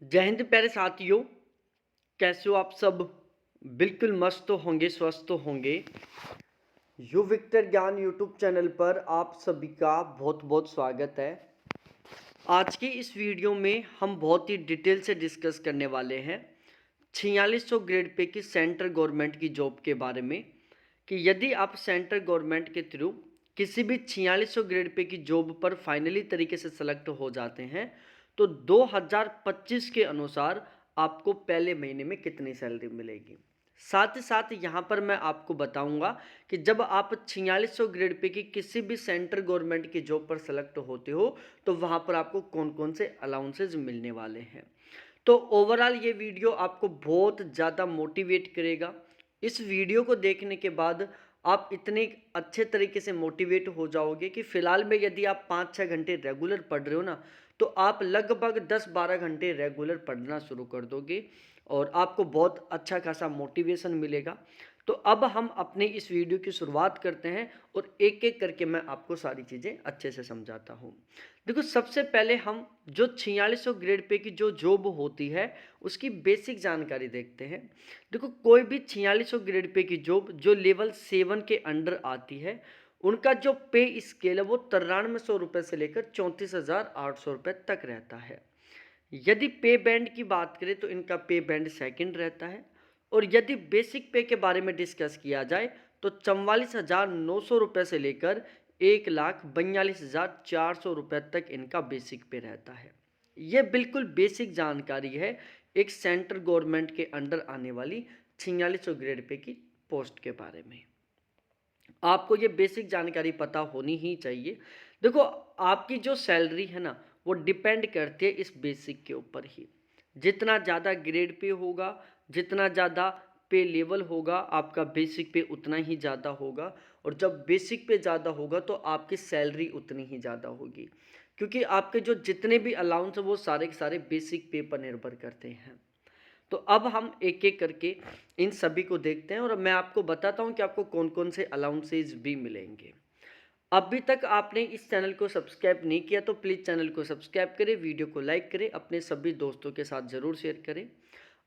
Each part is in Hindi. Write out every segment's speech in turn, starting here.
जय हिंद प्यारे साथियों। कैसे हो आप सब? बिल्कुल मस्त तो होंगे, स्वस्थ तो होंगे। यू विक्टर ज्ञान यूट्यूब चैनल पर आप सभी का बहुत बहुत स्वागत है। आज की इस वीडियो में हम बहुत ही डिटेल से डिस्कस करने वाले हैं 4600 ग्रेड पे की सेंट्रल गवर्नमेंट की जॉब के बारे में, कि यदि आप सेंट्रल गवर्नमेंट के थ्रू किसी भी 4600 ग्रेड पे की जॉब पर फाइनली तरीके से सेलेक्ट हो जाते हैं तो 2025 के अनुसार आपको पहले महीने में कितनी सैलरी मिलेगी। साथ ही साथ यहाँ पर मैं आपको बताऊंगा कि जब आप 4600 ग्रेड पे की किसी भी सेंट्रल गवर्नमेंट की जॉब पर सेलेक्ट होते हो तो वहाँ पर आपको कौन कौन से अलाउंसेज मिलने वाले हैं। तो ओवरऑल ये वीडियो आपको बहुत ज़्यादा मोटिवेट करेगा। इस वीडियो को देखने के बाद आप इतने अच्छे तरीके से मोटिवेट हो जाओगे कि फ़िलहाल में यदि आप 5-6 घंटे रेगुलर पढ़ रहे हो ना, तो आप लगभग 10-12 घंटे रेगुलर पढ़ना शुरू कर दोगे और आपको बहुत अच्छा खासा मोटिवेशन मिलेगा। तो अब हम अपने इस वीडियो की शुरुआत करते हैं और एक एक करके मैं आपको सारी चीज़ें अच्छे से समझाता हूँ। देखो, सबसे पहले हम जो 4600 ग्रेड पे की जो जॉब होती है उसकी बेसिक जानकारी देखते हैं। देखो, कोई भी 4600 ग्रेड पे की जॉब जो लेवल 7 के अंडर आती है उनका जो पे स्केल है वो 9300 रुपये से लेकर 34,800 रुपये तक रहता है। यदि पे बैंड की बात करें तो इनका पे बैंड सेकंड रहता है। और यदि बेसिक पे के बारे में डिस्कस किया जाए तो 44,900 रुपये से लेकर 1,42,400 रुपये तक इनका बेसिक पे रहता है। ये बिल्कुल बेसिक जानकारी है एक सेंट्रल गवर्नमेंट के अंडर आने वाली 4600 ग्रेड पे की पोस्ट के बारे में। आपको ये बेसिक जानकारी पता होनी ही चाहिए। देखो, आपकी जो सैलरी है ना वो डिपेंड करती है इस बेसिक के ऊपर ही। जितना ज़्यादा ग्रेड पे होगा, जितना ज़्यादा पे लेवल होगा, आपका बेसिक पे उतना ही ज़्यादा होगा। और जब बेसिक पे ज़्यादा होगा तो आपकी सैलरी उतनी ही ज़्यादा होगी, क्योंकि आपके जो जितने भी अलाउंस हैं वो सारे के सारे बेसिक पे पर निर्भर करते हैं। तो अब हम एक एक करके इन सभी को देखते हैं और मैं आपको बताता हूं कि आपको कौन कौन से अलाउंसेज भी मिलेंगे। अभी तक आपने इस चैनल को सब्सक्राइब नहीं किया तो प्लीज़ चैनल को सब्सक्राइब करें, वीडियो को लाइक करें, अपने सभी दोस्तों के साथ ज़रूर शेयर करें।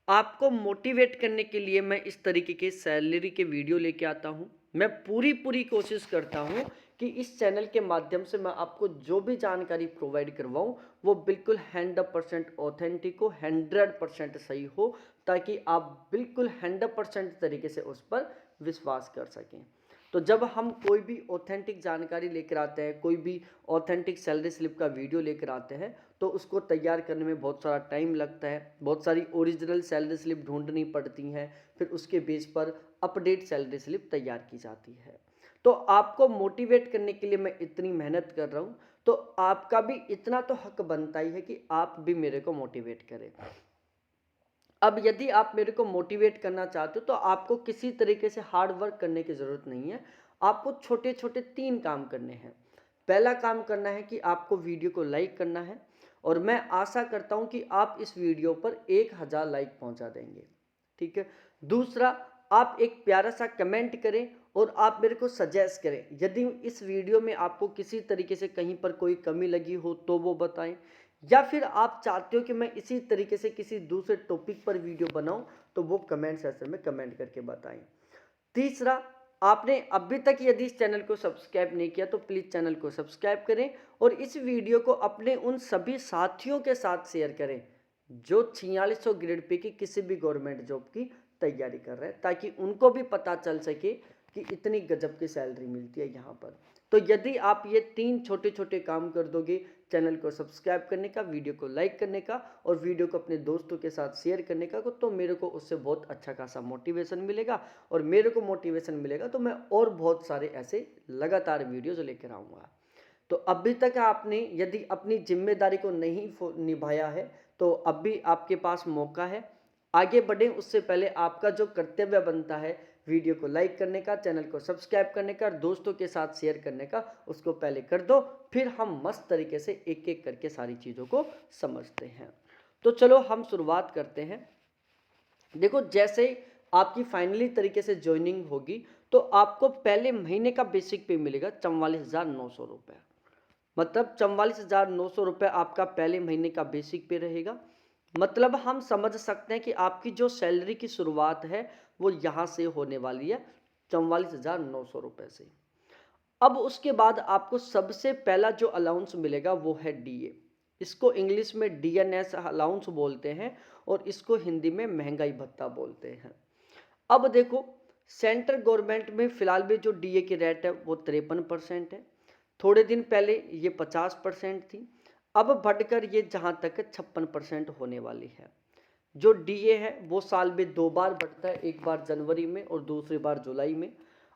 आपको मोटिवेट करने के लिए मैं इस तरीके के सैलरी के वीडियो लेके आता हूँ। मैं पूरी पूरी कोशिश करता हूँ कि इस चैनल के माध्यम से मैं आपको जो भी जानकारी प्रोवाइड करवाऊँ वो बिल्कुल 100% ऑथेंटिक हो, 100% सही हो, ताकि आप बिल्कुल 100% तरीके से उस पर विश्वास कर सकें। तो जब हम कोई भी ऑथेंटिक जानकारी लेकर आते हैं, कोई भी ऑथेंटिक सैलरी स्लिप का वीडियो लेकर आते हैं, तो उसको तैयार करने में बहुत सारा टाइम लगता है, बहुत सारी ओरिजिनल सैलरी स्लिप ढूंढनी पड़ती हैं, फिर उसके बेस पर अपडेट सैलरी स्लिप तैयार की जाती है। तो आपको मोटिवेट करने के लिए मैं इतनी मेहनत कर रहा हूँ, तो आपका भी इतना तो हक बनता ही है कि आप भी मेरे को मोटिवेट करें। अब यदि आप मेरे को मोटिवेट करना चाहते हो तो आपको किसी तरीके से हार्ड वर्क करने की ज़रूरत नहीं है। आपको छोटे छोटे 3 काम करने हैं। पहला काम करना है कि आपको वीडियो को लाइक करना है, और मैं आशा करता हूं कि आप इस वीडियो पर 1000 लाइक पहुंचा देंगे। ठीक है। दूसरा, आप एक प्यारा सा कमेंट करें और आप मेरे को सजेस्ट करें। यदि इस वीडियो में आपको किसी तरीके से कहीं पर कोई कमी लगी हो तो वो बताएं, या फिर आप चाहते हो कि मैं इसी तरीके से किसी दूसरे टॉपिक पर वीडियो बनाऊं तो वो कमेंट सेक्शन में कमेंट करके बताएं। तीसरा, आपने अभी तक यदि इस चैनल को सब्सक्राइब नहीं किया तो प्लीज़ चैनल को सब्सक्राइब करें और इस वीडियो को अपने उन सभी साथियों के साथ शेयर करें जो 4600 ग्रेड पे की किसी भी गवर्नमेंट जॉब की तैयारी कर रहे हैं, ताकि उनको भी पता चल सके कि इतनी गजब की सैलरी मिलती है यहाँ पर। तो यदि आप ये 3 छोटे छोटे काम कर दोगे, चैनल को सब्सक्राइब करने का, वीडियो को लाइक करने का और वीडियो को अपने दोस्तों के साथ शेयर करने का, तो मेरे को उससे बहुत अच्छा खासा मोटिवेशन मिलेगा। और मेरे को मोटिवेशन मिलेगा तो मैं और बहुत सारे ऐसे लगातार वीडियोज़ लेकर आऊँगा। तो अभी तक आपने यदि अपनी जिम्मेदारी को नहीं निभाया है तो अब भी आपके पास मौका है। आगे बढ़ें उससे पहले आपका जो कर्तव्य बनता है वीडियो को लाइक करने का, चैनल को सब्सक्राइब करने का, दोस्तों के साथ शेयर करने का, उसको पहले कर दो। फिर हम मस्त तरीके से एक एक करके सारी चीज़ों को समझते हैं। तो चलो हम शुरुआत करते हैं। देखो, जैसे आपकी फाइनली तरीके से ज्वाइनिंग होगी तो आपको पहले महीने का बेसिक पे मिलेगा 44,900 रुपये। मतलब 44,900 रुपये आपका पहले महीने का बेसिक पे रहेगा। मतलब हम समझ सकते हैं कि आपकी जो सैलरी की शुरुआत है वो यहाँ से होने वाली है 44,900 रुपये से। अब उसके बाद आपको सबसे पहला जो अलाउंस मिलेगा वो है डीए। इसको इंग्लिश में डीएनएस अलाउंस बोलते हैं और इसको हिंदी में महंगाई भत्ता बोलते हैं। अब देखो, सेंट्रल गवर्नमेंट में फिलहाल में जो डीए की रेट है वो 53% है। थोड़े दिन पहले ये 50% थी। अब बढ़कर ये जहाँ तक 56% होने वाली है। जो डीए है वो साल में 2 बार बढ़ता है, एक बार जनवरी में और दूसरी बार जुलाई में।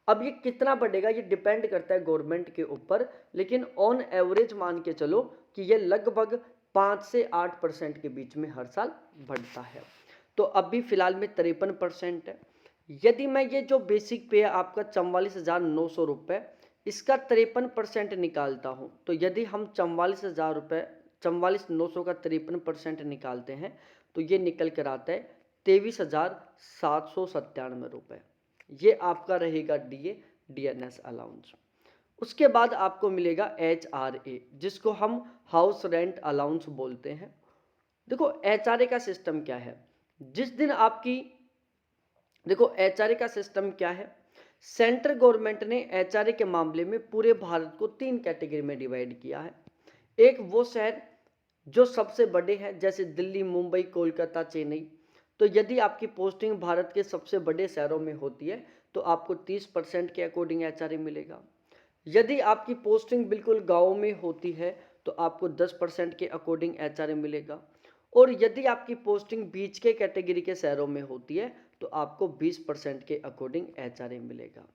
अब ये कितना बढ़ेगा ये डिपेंड करता है गवर्नमेंट के ऊपर, लेकिन ऑन एवरेज मान के चलो कि ये लगभग 5 से 8% के बीच में हर साल बढ़ता है। तो अभी फिलहाल में 53% है। यदि मैं ये जो बेसिक पे है आपका 44,900 रुपये, इसका 53% निकालता हूँ, तो यदि हम 44,000 रुपये 44,900 का 53% निकालते हैं तो ये निकल कर आता है 23,797 रुपये। ये आपका रहेगा डीएनएस अलाउंस। उसके बाद आपको मिलेगा HRA, जिसको हम हाउस रेंट अलाउंस बोलते हैं। देखो HRA का सिस्टम क्या है, जिस दिन आपकी देखो HRA का सिस्टम क्या है, सेंट्रल गवर्नमेंट ने HRA के मामले में पूरे भारत को 3 कैटेगरी में डिवाइड किया है। एक वो शहर जो सबसे बड़े हैं जैसे दिल्ली, मुंबई, कोलकाता, चेन्नई। तो यदि आपकी पोस्टिंग भारत के सबसे बड़े शहरों में होती है तो आपको 30% के अकॉर्डिंग HRA मिलेगा। यदि आपकी पोस्टिंग बिल्कुल गाँव में होती है तो आपको 10% के अकॉर्डिंग HRA मिलेगा। और यदि आपकी पोस्टिंग बीच के कैटेगरी के शहरों में होती है तो आपको 20% के अकॉर्डिंग HRA मिलेगा।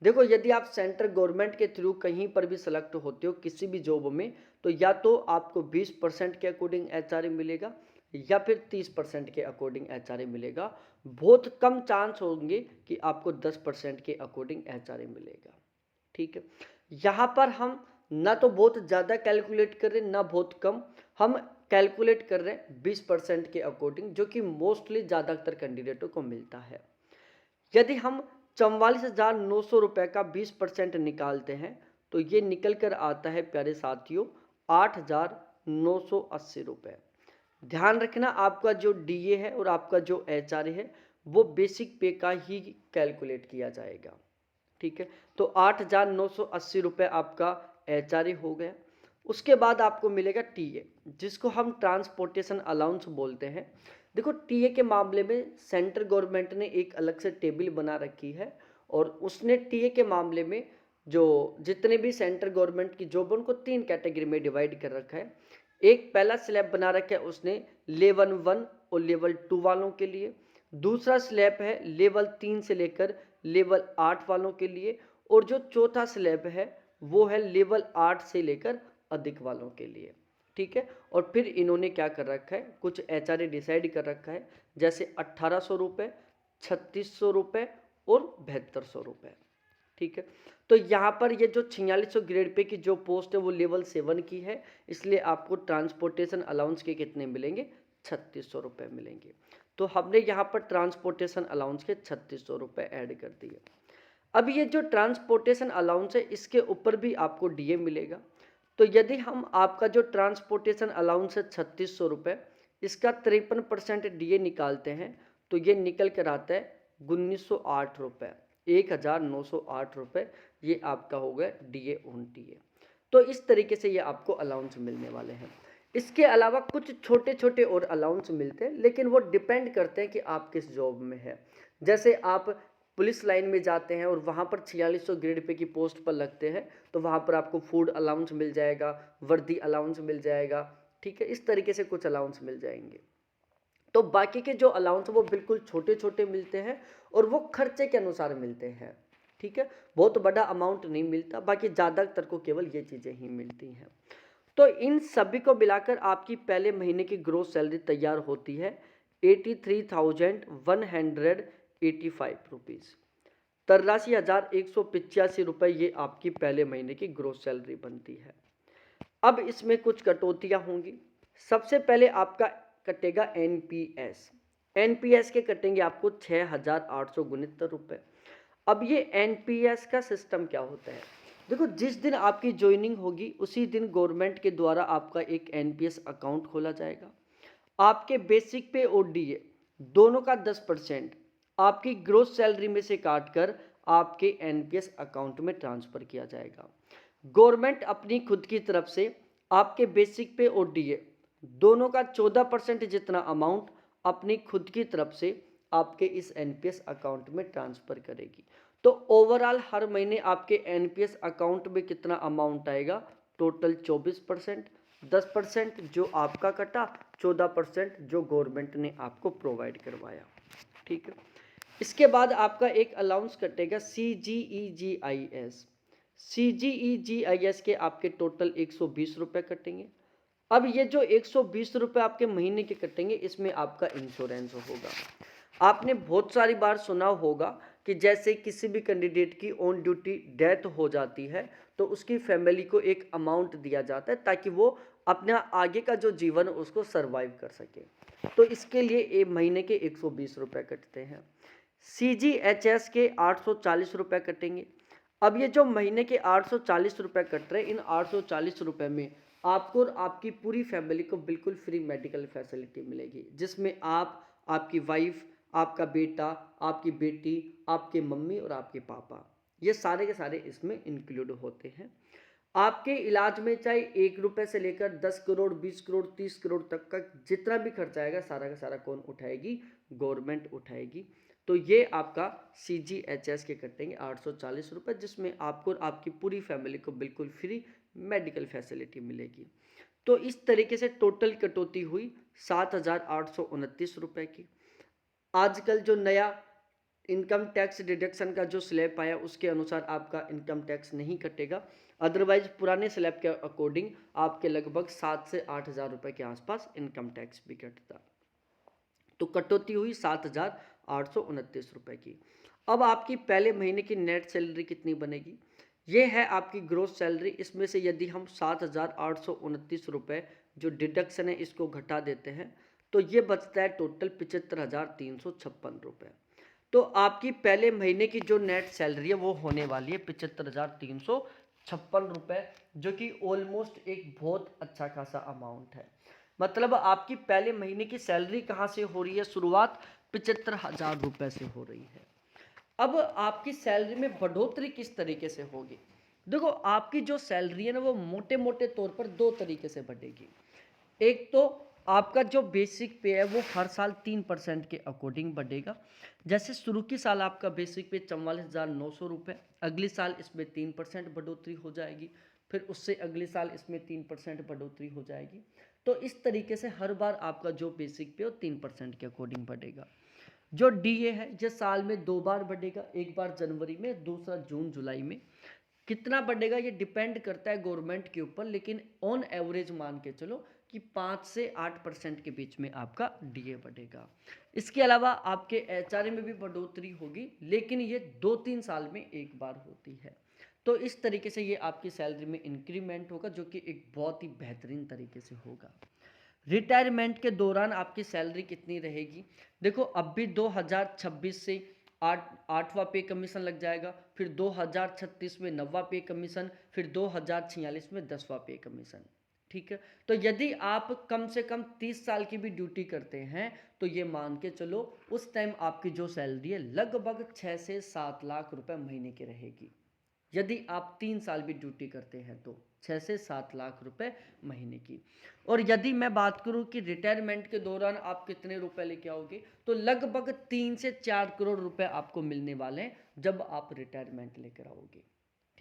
देखो, यदि आप सेंट्रल गवर्नमेंट के थ्रू कहीं पर भी सेलेक्ट होते हो किसी भी जॉब में, तो या तो आपको 20% के अकॉर्डिंग HRA मिलेगा या फिर 30% के अकॉर्डिंग HRA मिलेगा। बहुत कम चांस होंगे कि आपको 10% के अकॉर्डिंग HRA मिलेगा। ठीक है, यहाँ पर हम ना तो बहुत ज़्यादा कैलकुलेट कर रहे हैं ना बहुत कम, हम कैलकुलेट कर रहे हैं 20% के अकॉर्डिंग, जो कि मोस्टली ज़्यादातर कैंडिडेटों को मिलता है। यदि हम 44,900 रुपये का 20% निकालते हैं तो ये निकल कर आता है प्यारे साथियों 8,980 रुपये। ध्यान रखना, आपका जो डीए है और आपका जो HRA है वो बेसिक पे का ही कैलकुलेट किया जाएगा। ठीक है, तो 8,980 रुपये आपका HRA हो गया। उसके बाद आपको मिलेगा टीए, जिसको हम ट्रांसपोर्टेशन अलाउंस बोलते हैं। देखो, टीए के मामले में सेंट्रल गवर्नमेंट ने एक अलग से टेबल बना रखी है और उसने टीए के मामले में जो जितने भी सेंट्रल गवर्नमेंट की जॉब उनको 3 कैटेगरी में डिवाइड कर रखा है। एक पहला स्लैब बना रखा है उसने लेवल 1 और लेवल 2 वालों के लिए। दूसरा स्लैब है लेवल 3 से लेकर लेवल 8 वालों के लिए। और जो चौथा स्लैब है वो है लेवल 8 से लेकर अधिक वालों के लिए। ठीक है, और फिर इन्होंने क्या कर रखा है, कुछ HRA डिसाइड कर रखा है, जैसे 1,800 रुपये, 3,600 रुपये और 7,200 रुपये। ठीक है, तो यहाँ पर ये जो 4600 ग्रेड पे की जो पोस्ट है वो लेवल 7 की है, इसलिए आपको ट्रांसपोर्टेशन अलाउंस के कितने मिलेंगे, 3,600 रुपये मिलेंगे। तो हमने यहाँ पर ट्रांसपोर्टेशन अलाउंस के 3,600 रुपये ऐड कर दिए। अब ये जो ट्रांसपोर्टेशन अलाउंस है इसके ऊपर भी आपको डीए मिलेगा। तो यदि हम आपका जो ट्रांसपोर्टेशन अलाउंस है 3,600 रुपये, इसका 53% डीए निकालते हैं तो ये निकल कर आता है 1,908 रुपये, 1,908 रुपये। ये आपका हो गया डीए ऑन टीए। तो इस तरीके से ये आपको अलाउंस मिलने वाले हैं। इसके अलावा कुछ छोटे छोटे और अलाउंस मिलते हैं, लेकिन वो डिपेंड करते हैं कि आप किस जॉब में है। जैसे आप पुलिस लाइन में जाते हैं और वहाँ पर 4600 ग्रेड पे की पोस्ट पर लगते हैं तो वहाँ पर आपको फूड अलाउंस मिल जाएगा, वर्दी अलाउंस मिल जाएगा। ठीक है, इस तरीके से कुछ अलाउंस मिल जाएंगे। तो बाकी के जो अलाउंस वो बिल्कुल छोटे छोटे मिलते हैं और वो खर्चे के अनुसार मिलते हैं। ठीक है, बहुत बड़ा अमाउंट नहीं मिलता, बाकी ज़्यादातर को केवल ये चीज़ें ही मिलती हैं। तो इन सभी को मिलाकर आपकी पहले महीने की ग्रोस सैलरी तैयार होती है 83,185 रुपीज़। 83,185 रुपये ये आपकी पहले महीने की ग्रोस सैलरी बनती है। अब इसमें कुछ कटौतियाँ होंगी। सबसे पहले आपका कटेगा एनपीएस। एनपीएस के कटेंगे आपको 6,869 रुपये। अब ये एनपीएस का सिस्टम क्या होता है, देखो, जिस दिन आपकी ज्वाइनिंग होगी उसी दिन गवर्नमेंट के द्वारा आपका एक एनपीएस अकाउंट खोला जाएगा। आपके बेसिक पे और डीए दोनों का 10% आपकी ग्रोस सैलरी में से काटकर आपके एनपीएस अकाउंट में ट्रांसफ़र किया जाएगा। गवर्नमेंट अपनी खुद की तरफ से आपके बेसिक पे और डीए दोनों का 14% जितना अमाउंट अपनी खुद की तरफ से आपके इस एनपीएस अकाउंट में ट्रांसफ़र करेगी। तो ओवरऑल हर महीने आपके एनपीएस अकाउंट में कितना अमाउंट आएगा? टोटल 24%, 10% जो आपका कटा, 14% जो गवर्नमेंट ने आपको प्रोवाइड करवाया। ठीक है, इसके बाद आपका एक अलाउंस कटेगा CGEGIS। CGEGIS के आपके टोटल 120 रुपये कटेंगे। अब ये जो 120 रुपये आपके महीने के कटेंगे, इसमें आपका इंश्योरेंस होगा। आपने बहुत सारी बार सुना होगा कि जैसे किसी भी कैंडिडेट की ऑन ड्यूटी डेथ हो जाती है तो उसकी फैमिली को एक अमाउंट दिया जाता है ताकि वो अपना आगे का जो जीवन उसको सरवाइव कर सके। तो इसके लिए एक महीने के 120 रुपये कटते हैं। CGHS के 840 रुपये कटेंगे। अब ये जो महीने के 840 रुपये कट रहे हैं, इन 840 रुपये में आपको और आपकी पूरी फैमिली को बिल्कुल फ्री मेडिकल फैसिलिटी मिलेगी, जिसमें आप, आपकी वाइफ, आपका बेटा, आपकी बेटी, आपके मम्मी और आपके पापा, ये सारे के सारे इसमें इंक्लूड होते हैं। आपके इलाज में चाहे 1 रुपये से लेकर 10 करोड़, 20 करोड़, 30 करोड़ तक का जितना भी खर्चा आएगा, सारा का सारा कौन उठाएगी? गवर्नमेंट उठाएगी। तो ये आपका CGHS के कटेंगे 840 रुपये, जिसमें आपको और आपकी पूरी फैमिली को बिल्कुल फ्री मेडिकल फैसिलिटी मिलेगी। तो इस तरीके से टोटल कटौती हुई 7,829 रुपये की। आजकल जो नया इनकम टैक्स डिडक्शन का जो स्लैब आया उसके अनुसार आपका इनकम टैक्स नहीं कटेगा, अदरवाइज पुराने स्लैब के अकॉर्डिंग आपके लगभग 7 से 8 हज़ार रुपये के आसपास इनकम टैक्स भी कटता। तो कटौती हुई 7,829 रुपये की। अब आपकी पहले महीने की नेट सैलरी कितनी बनेगी? ये है आपकी ग्रोस सैलरी। इसमें से यदि हम 7,829 रुपये जो डिडक्शन है इसको घटा देते हैं तो ये बचता है टोटल 75,356 रुपये। तो आपकी पहले महीने की जो नेट सैलरी है वो होने वाली है 75,356 रुपये, जो कि ऑलमोस्ट एक बहुत अच्छा खासा अमाउंट है। मतलब आपकी पहले महीने की सैलरी कहाँ से हो रही है? शुरुआत 75,000 रुपये से हो रही है। अब आपकी सैलरी में बढ़ोतरी किस तरीके से होगी? देखो, आपकी जो सैलरी है ना वो मोटे मोटे तौर पर दो तरीके से बढ़ेगी। एक तो आपका जो बेसिक पे है वो हर साल 3% के अकॉर्डिंग बढ़ेगा। जैसे शुरू की साल आपका बेसिक पे 44,900 रुपये, अगले साल इसमें 3% बढ़ोतरी हो जाएगी, फिर उससे अगले साल इसमें 3% बढ़ोतरी हो जाएगी। तो इस तरीके से हर बार आपका जो बेसिक पे हो 3% के अकॉर्डिंग बढ़ेगा। जो डीए है ये साल में 2 बार बढ़ेगा, एक बार जनवरी में, दूसरा जून जुलाई में। कितना बढ़ेगा ये डिपेंड करता है गवर्नमेंट के ऊपर, लेकिन ऑन एवरेज मान के चलो कि 5 से 8% के बीच में आपका डीए बढ़ेगा। इसके अलावा आपके एचआरए में भी बढ़ोतरी होगी, लेकिन ये 2-3 साल में एक बार होती है। तो इस तरीके से ये आपकी सैलरी में इंक्रीमेंट होगा, जो कि एक बहुत ही बेहतरीन तरीके से होगा। रिटायरमेंट के दौरान आपकी सैलरी कितनी रहेगी? देखो, अब भी 2026 से आठवां पे कमीशन लग जाएगा, फिर 2036 में 9वां पे कमीशन, फिर 2046 में 10वां पे कमीशन। ठीक है, तो यदि आप कम से कम 30 साल की भी ड्यूटी करते हैं तो ये मान के चलो उस टाइम आपकी जो सैलरी है लगभग 6 से 7 लाख रुपए महीने की रहेगी। यदि आप 3 साल भी ड्यूटी करते हैं तो 6 से 7 लाख रुपए महीने की। और यदि मैं बात करूं कि रिटायरमेंट के दौरान आप कितने रुपए लेके आओगे, तो लगभग 3 से 4 करोड़ रुपए आपको मिलने वाले हैं जब आप रिटायरमेंट लेकर आओगे।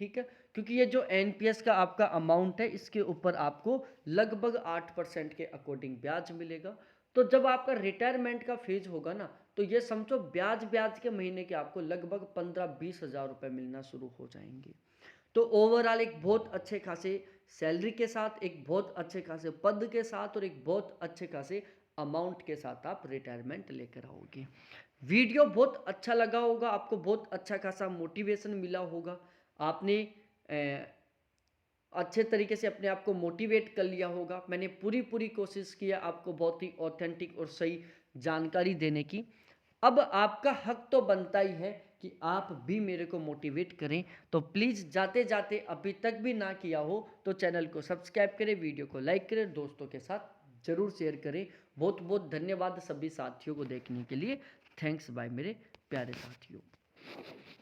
ठीक है, क्योंकि ये जो एनपीएस का आपका अमाउंट है इसके ऊपर आपको लगभग 8% के अकॉर्डिंग ब्याज मिलेगा। तो जब आपका रिटायरमेंट का फेज होगा ना, तो ये समझो ब्याज ब्याज के महीने के आपको लगभग 15-20 हज़ार रुपये मिलना शुरू हो जाएंगे। तो ओवरऑल एक बहुत अच्छे खासे सैलरी के साथ, एक बहुत अच्छे खासे पद के साथ और एक बहुत अच्छे खासे अमाउंट के साथ आप रिटायरमेंट लेकर आओगे। वीडियो बहुत अच्छा लगा होगा, आपको बहुत अच्छा खासा मोटिवेशन मिला होगा, आपने अच्छे तरीके से अपने आप को मोटिवेट कर लिया होगा। मैंने पूरी कोशिश किया आपको बहुत ही ऑथेंटिक और सही जानकारी देने की। अब आपका हक तो बनता ही है कि आप भी मेरे को मोटिवेट करें। तो प्लीज़ जाते जाते अभी तक भी ना किया हो तो चैनल को सब्सक्राइब करें, वीडियो को लाइक करें, दोस्तों के साथ ज़रूर शेयर करें। बहुत बहुत धन्यवाद सभी साथियों को देखने के लिए। थैंक्स बाय मेरे प्यारे साथियों।